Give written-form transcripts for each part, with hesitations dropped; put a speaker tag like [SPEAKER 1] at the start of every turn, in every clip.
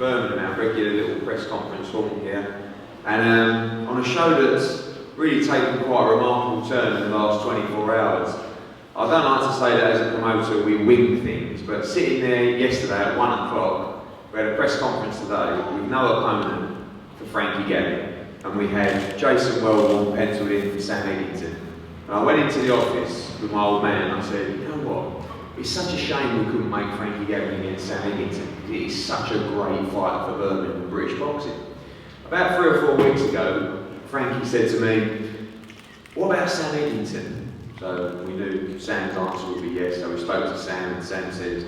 [SPEAKER 1] Birmingham, our regular little press conference hall here, and on a show that's really taken quite a remarkable turn in the last 24 hours. I don't like to say that as a promoter we wing things, but sitting there yesterday at 1 o'clock, we had a press conference today with no opponent for Frankie Gavin, and we had Jason Welborn penciled in for Sam Eggington. And I went into the office with my old man and I said, you know what, it's such a shame we couldn't make Frankie Gavin against Sam Eggington. It is such a great fight for Birmingham and British boxing. About 3 or 4 weeks ago, Frankie said to me, what about Sam Eggington? So we knew Sam's answer would be yes, so we spoke to Sam and Sam said,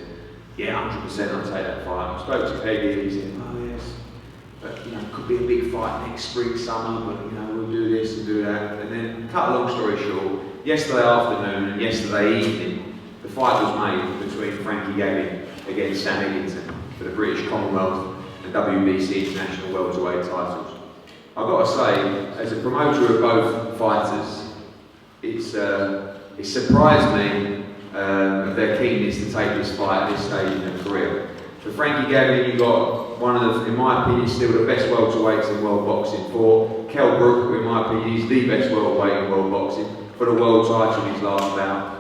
[SPEAKER 1] yeah, 100% I'll take that fight. I spoke to Peggy and he said, oh yes, but you know, it could be a big fight next spring, summer, but you know, we'll do this and do that. And then, cut a long story short, yesterday afternoon and yesterday evening, the fight was made between Frankie Gavin against Sam Eggington for the British Commonwealth and WBC International Welterweight titles. I've got to say, as a promoter of both fighters, it surprised me of their keenness to take this fight at this stage in their career. For Frankie Gavin, you got one of the, in my opinion, still the best welterweights in world boxing. For Kell Brook, who in my opinion is the best welterweight in world boxing, for the world title in his last bout.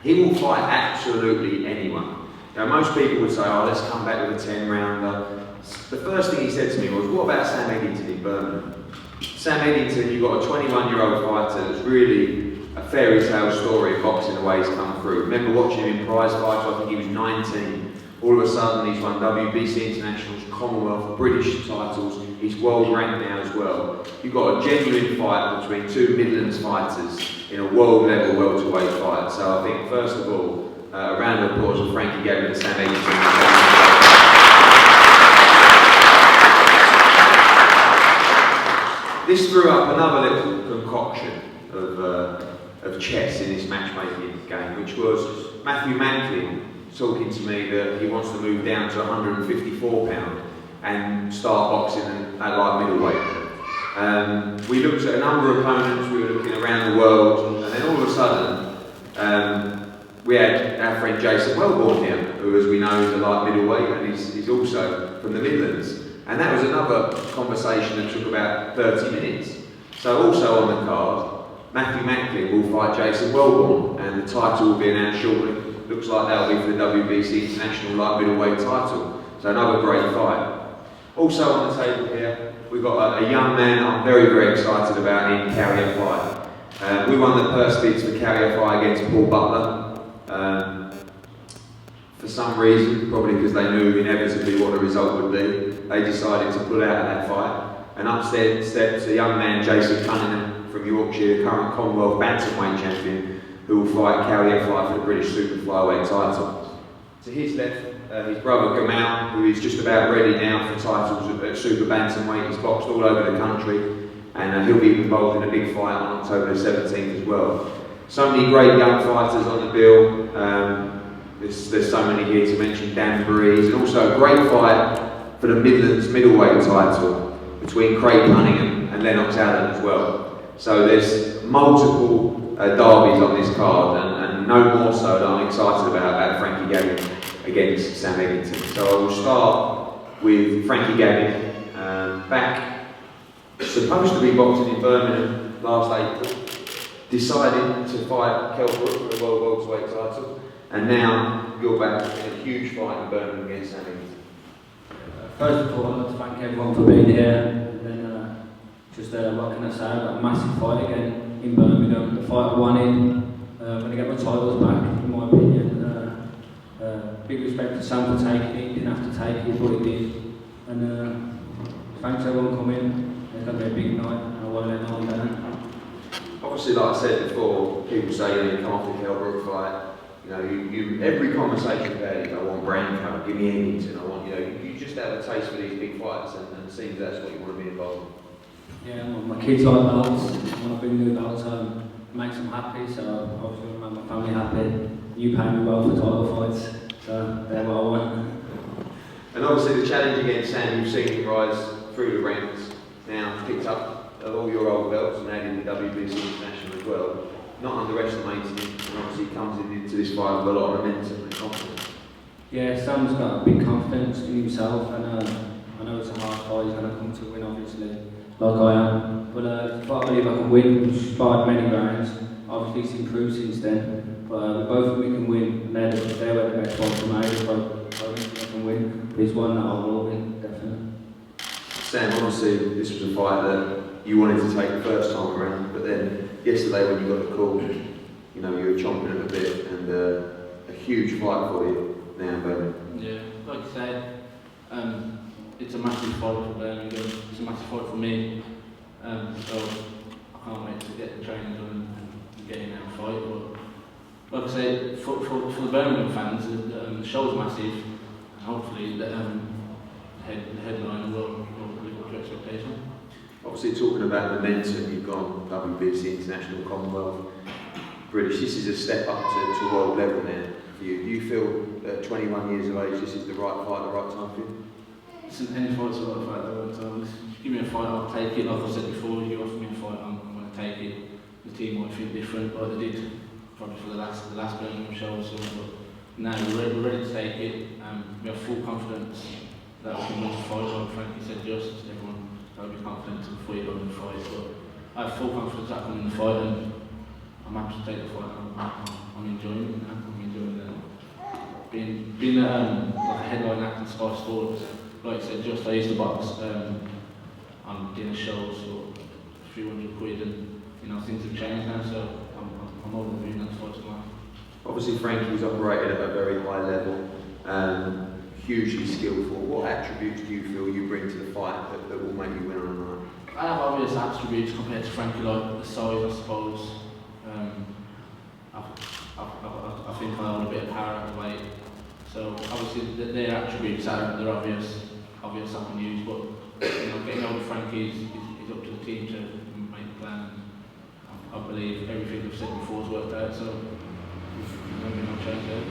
[SPEAKER 1] He will fight absolutely anyone. Now, most people would say, oh, let's come back with a 10-rounder. The first thing he said to me was, what about Sam Eggington in Birmingham? Sam Eggington, you've got a 21-year-old fighter that's really a fairy tale story of boxing the way he's come through. Remember watching him in prize fights, I think he was 19. All of a sudden he's won WBC Internationals, Commonwealth, British titles, he's world ranked now as well. You've got a genuine fight between two Midlands fighters in a world level welterweight fight. So I think first of all, a round of applause for Frankie Gavin and Sam Eggington. This threw up another little concoction of chess in this matchmaking game, which was Matthew Macklin talking to me that he wants to move down to 154 pound and start boxing at light middleweight. We looked at a number of opponents, we were looking around the world, and then all of a sudden we had our friend Jason Welborn here, who as we know is a light middleweight and he's also from the Midlands. And that was another conversation that took about 30 minutes. So also on the card, Matthew Macklin will fight Jason Welborn, and the title will be announced shortly. Looks like that'll be for the WBC International Light Middleweight title. So another great fight. Also on the table here, we've got a young man I'm very, very excited about in Carrier Fight. We won the purse bids for Carrier Fight against Paul Butler. For some reason, probably because they knew inevitably what the result would be, they decided to pull out of that fight. And upstairs steps a young man, Jason Cunningham from Yorkshire, current Commonwealth Bantamweight champion, who will fight Carrier Fight for the British Super Flyweight title. To his left, his brother Gamal, who is just about ready now for titles at Super Bantamweight. He's boxed all over the country, and he'll be involved in a big fight on October the 17th as well. So many great young fighters on the bill. There's so many here to mention. Dan Breeze, and also a great fight for the Midlands middleweight title between Craig Cunningham and Lennox Allen as well. So there's multiple derbies on this card, and no more so that I'm excited about Frankie Gavin against Sam Eggington. So I will start with Frankie Gavin, back supposed to be boxing in Birmingham last April, decided to fight Kell Brook for the World Welterweight title, and now you're back in a huge fight in Birmingham against Sam Eggington.
[SPEAKER 2] First of all, I'd like to thank everyone for being here, and then what can I say, a massive fight again in Birmingham, the fight I wanted, when I get my titles back, in my opinion. Big respect to Sam for taking it, he didn't have to take it, but he did. And thanks everyone coming, it's going to be a big night, and I won't let no one down.
[SPEAKER 1] Obviously, like I said before, people say you come off the Kell Brook fight, every conversation about it, I want Branco, give me Eggington, I want, you just have a taste for these big fights, and it seems that's what you want to be involved in.
[SPEAKER 2] Yeah, my kids like belts, when I bring new belts home, it makes them happy, so obviously I make my family happy. You pay me well for title fights, so they're what I want. And
[SPEAKER 1] obviously the challenge against Sam, you've seen him rise through the ranks, now picked up all your old belts and added the WBC International as well. Not underestimating him, and obviously he comes into this fight with a lot of momentum and confidence.
[SPEAKER 2] Yeah, Sam's got a big confidence in himself, and I know it's a hard fight, he's going to come to win, obviously, like I am. But I believe I can win, which inspired many rounds. Obviously, it's improved since then. But we both think we can win, and they were the best one for me, so I think I can win. But it's one that I will win, definitely.
[SPEAKER 1] Sam, obviously, this was a fight that you wanted to take the first time around, but then yesterday when you got the call, you know, you were chomping at the bit, and a huge fight for you now, but
[SPEAKER 2] yeah, like I said, it's a massive fight for Birmingham, it's a massive fight for me, so I can't wait to get the training done and get in there and fight. But like I said, for the Birmingham fans, the show's massive, and hopefully the headline will live up to expectation.
[SPEAKER 1] obviously talking about momentum, you've gone WBC, International, Commonwealth, British. This is a step up to world level now for you. Do you feel at 21 years of age this is the right fight, the right time for you?
[SPEAKER 2] Listen, any fight's the right fight, the right time. Give me a fight, I'll take it. Like I said before, you offer me a fight, I'm going to take it. The team might feel different, but they did probably for the last Birmingham show or something. But now we're ready to take it. We have full confidence that we can win the fight. Like Frankie said, just everyone got to be confident before you go in the fight. But I have full confidence that I can win the fight, and I'm happy to take the fight. I'm enjoying it now. I'm enjoying it. Being like a headline act in Sky Sports. Like I said, just I used to box on dinner shows for a few hundred quid, and you know things have changed now. So I'm over doing that fight tomorrow.
[SPEAKER 1] Obviously, Frankie's operated at a very high level, hugely skillful. What attributes do you feel you bring to the fight that will make you win on the night?
[SPEAKER 2] I have obvious attributes compared to Frankie, like the size, I suppose. I think I hold a bit of power at the weight. So obviously their attributes they're obvious I can use, but you know, getting over Frankie is up to the team to make a plan. I believe everything I've said before has worked out, so there's no change there.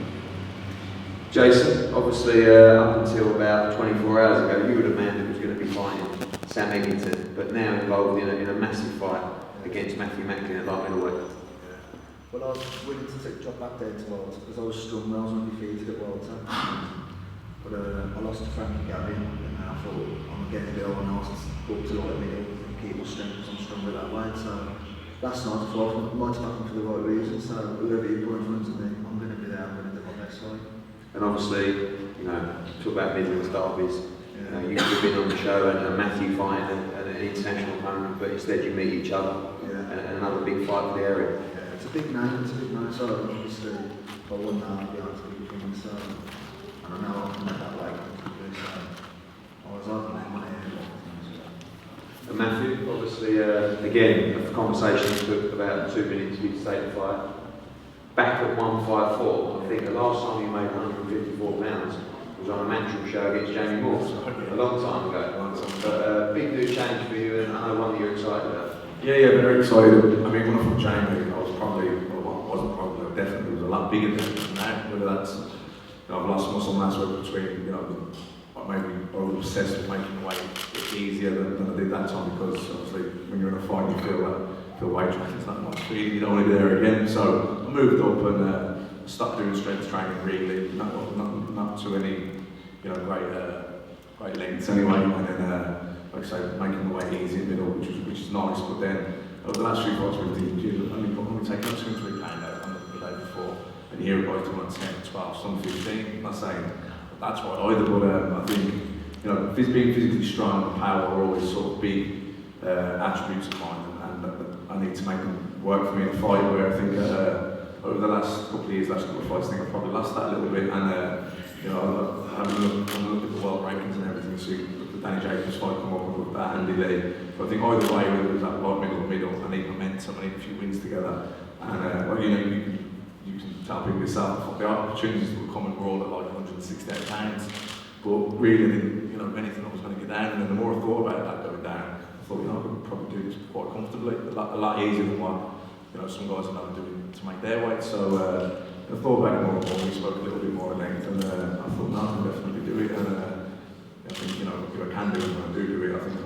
[SPEAKER 1] Jason, obviously up until about 24 hours ago, you were the man that was going to be fighting Sam Eggington, but now involved in a massive fight against Macklin at light middleweight.
[SPEAKER 3] Well, I was willing to take a job back there to Worlds because I was strong when I was undefeated at Worlds. But I lost to Frankie Gavin, and I thought I'm getting a bit old and I was go up to light middle and keep my strength because I'm stronger that way. So last night I thought I might have happened for the right reason. So whoever you put in front of me, I'm going to be there. I'm going to do my best fight.
[SPEAKER 1] And obviously, you know, talk about Midlands derbies. You know, you could have been on the show and Matthew fighting an international opponent, but instead you meet each other and another big fight for the area.
[SPEAKER 3] It's a big name, so obviously if I won that I'd be able to be king, so and I know I can make that weight comfortably, so I was hoping that money here.
[SPEAKER 1] And Matthew, obviously, again, a conversation took about 2 minutes for you to take the fight. Back at 154, I think the last time you made £154 was on a Matchroom show against Jamie Morse, a long time ago. But big new change for you, and I know one that you're excited about.
[SPEAKER 4] Yeah, very excited. I mean, when I fought Jamie, I was definitely was a lot bigger than that. Whether that's, you know, I've lost muscle mass between, you know, maybe over obsessed with making the weight easier than I did that time, because obviously when you're in a fight, you feel weight training's not much speed, you don't want to be there again. So I moved up and stopped doing strength training really, not to any, you know, great lengths anyway. And then, like I say, making the weight easy in the middle, which is nice. But then over the last few fights with the gym, only taken up 2 or 3 pounds out on the day before, and here it goes to 10, 12, some 15. I'm not saying that's right either, but I think, you know, being physically strong and power are always sort of big attributes of mine, and I need to make them work for me in a fight. Where I think over the last couple of years, last couple of fights, I think I've probably lost that a little bit, and you know, having a look at the world rankings and everything, so the Danny Jacobs fight come up with that Andy Lee. But I think either way, whether it was that right middle, I need momentum, I need a few wins together, and well, you know, you can tell people yourself, the opportunities will come and roll at like 168 pounds, but really, you know, anything I was going to get down, and then the more I thought about that going down, I thought, you know, I could probably do this quite comfortably, a lot easier than what, you know, some guys are now doing to make their weight. So I thought about it more and more. We spoke a little bit more at length, and I thought, no, I can definitely do it. And I think, you know, if I can do it, when I do it, I think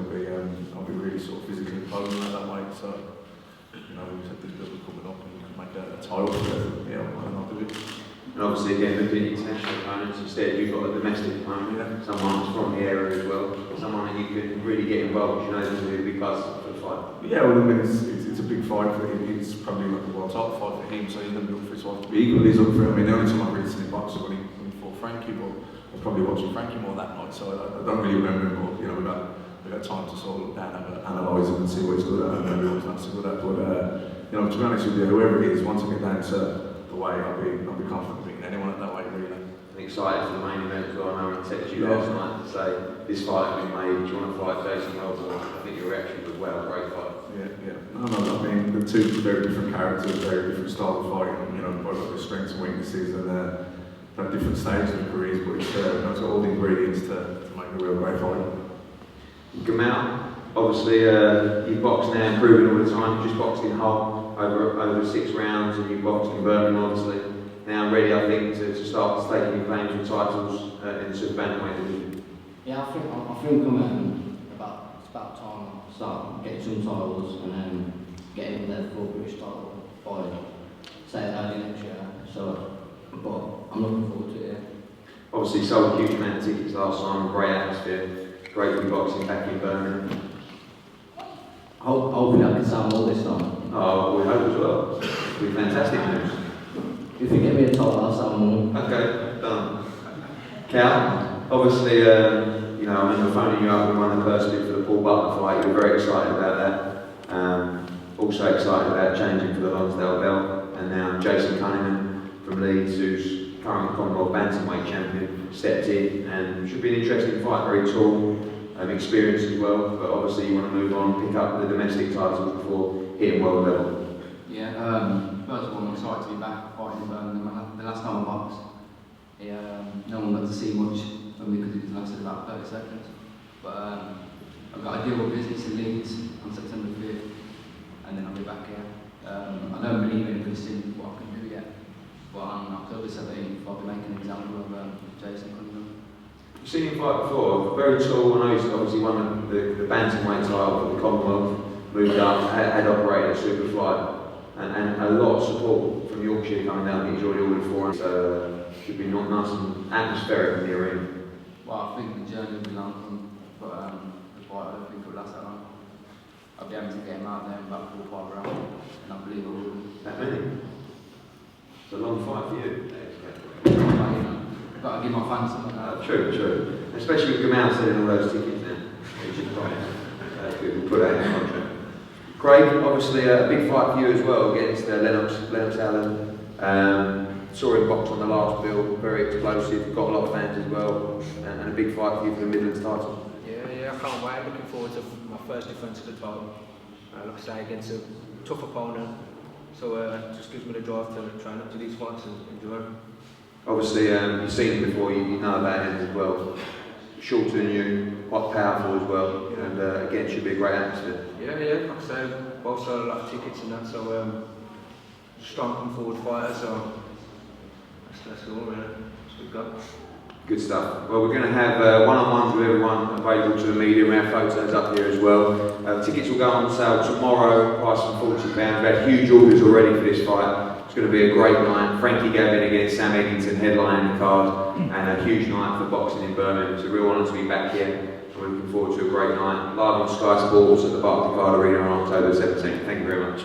[SPEAKER 4] I'll be really sort of physically imposing at that weight. So, you know, we said this little coming up, and we can make a title. Yeah, why not do it?
[SPEAKER 1] And obviously, again, looking at international opponents, instead you've got a domestic opponent, someone that's from the area as well, someone that you can really get involved, you know, there's going to be a big buzz for the fight.
[SPEAKER 4] Yeah, well, I mean, it's a big fight for him. It's probably like a world top fight for him, so he's going to look for his wife to be equally as up for him. I mean, the only time I've really seen him boxing when he fought Frankie, but I was probably watching Frankie more that night, so I don't really remember him, but, you know, we've got time to sort of look down and analyse him and see what he's good at and maybe what he's not so good at. But, you know, to be honest with you, whoever it is, once I get down to the weight, I'll be confident beating anyone at that weight, really.
[SPEAKER 1] I'm excited for the main event as well. I know I texted you last night to say this fight has been made. Do you want to fight Jason Welborn? I think your reaction was, well, great fight.
[SPEAKER 4] Yeah. No, I mean, the two very different characters, very different style of fighting, you know, both got their strengths and weaknesses and at different stages of careers, but it's got all the ingredients to make a real great fight.
[SPEAKER 1] Gamal, obviously, you've boxed now, improving all the time. You just boxed in Hull over 6 rounds, and you boxed in Birmingham, obviously. Now ready, I think, to start staking your claims for titles in the super bantamweight division.
[SPEAKER 2] Yeah, I think it's about time I start getting some titles and then getting there for British title by, say, early next year. So, but I'm looking forward to it. Yeah.
[SPEAKER 1] Obviously, sold a huge amount of tickets last time, great atmosphere, great to be boxing back in Birmingham.
[SPEAKER 2] Hopefully I can sell more this time.
[SPEAKER 1] Oh, we hope as well. It'll be fantastic news.
[SPEAKER 2] If you get me a title, I'll sell more.
[SPEAKER 1] Okay, done. Cal, obviously, you know, I remember phoning you up when we won the first bid for the Paul Butler fight. You were very excited about that. Also excited about changing for the Lonsdale belt. And now Jason Cunningham from Leeds, who's current Commonwealth Bantamweight champion, stepped in, and should be an interesting fight. Very tall, experienced as well. But obviously, you want to move on, pick up the domestic titles before hitting world level.
[SPEAKER 5] Yeah, first of all, I'm excited to be back fighting in Birmingham. The last time I boxed, no one got to see much of me because it lasted about 30 seconds. But I've got a deal with business in Leeds on September 5th, and then I'll be back here. I don't believe anybody's seen what I can do yet, but on October 17th, I'll be making an example of Jason Cunningham.
[SPEAKER 1] You've seen him fight before, very tall. I know he's obviously won the bantamweight title for the Commonwealth, moved up, had operated at Superfly. And a lot of support from Yorkshire coming down. He's already ordered for him, so should be not nice and atmospheric in the arena.
[SPEAKER 5] Well, I think the journey will be long, but the fight I don't think it will last that long. I'll be able to get him out there in about 4 or 5 rounds, and I believe I will.
[SPEAKER 1] That many? It's a long fight for you.
[SPEAKER 5] But, you know, I've got to give my fans something like that.
[SPEAKER 1] True. Especially with Gamal selling all those tickets now. Which is fine. That's good. We'll put that in the contract. Craig, obviously a big fight for you as well against Lennox Allen. Saw him box on the last bill, very explosive, got a lot of fans as well, and a big fight for you for the Midlands title.
[SPEAKER 6] Yeah, I can't wait. Looking forward to my first defence of the title. Like I say, against a tough opponent. So it just gives me the drive to train up to these fights and enjoy them.
[SPEAKER 1] Obviously, you've seen him before, you know about him as well. Shorter than you, quite powerful as well, and again, should be a great atmosphere.
[SPEAKER 6] Yeah, like I say, both sold a lot of tickets and that, so strong come forward fighter, so that's all really. That's what we've got.
[SPEAKER 1] Good stuff. Well, we're going to have one-on-ones with everyone available to the media. We have photos up here as well. Tickets will go on sale tomorrow, price of £40. We've had huge orders already for this fight. It's going to be a great night. Frankie Gavin against Sam Eggington headlining the card, and a huge night for boxing in Birmingham. It's a real honour to be back here. We're looking forward to a great night. Live on Sky Sports at the Barclaycard Arena on October 17th. Thank you very much.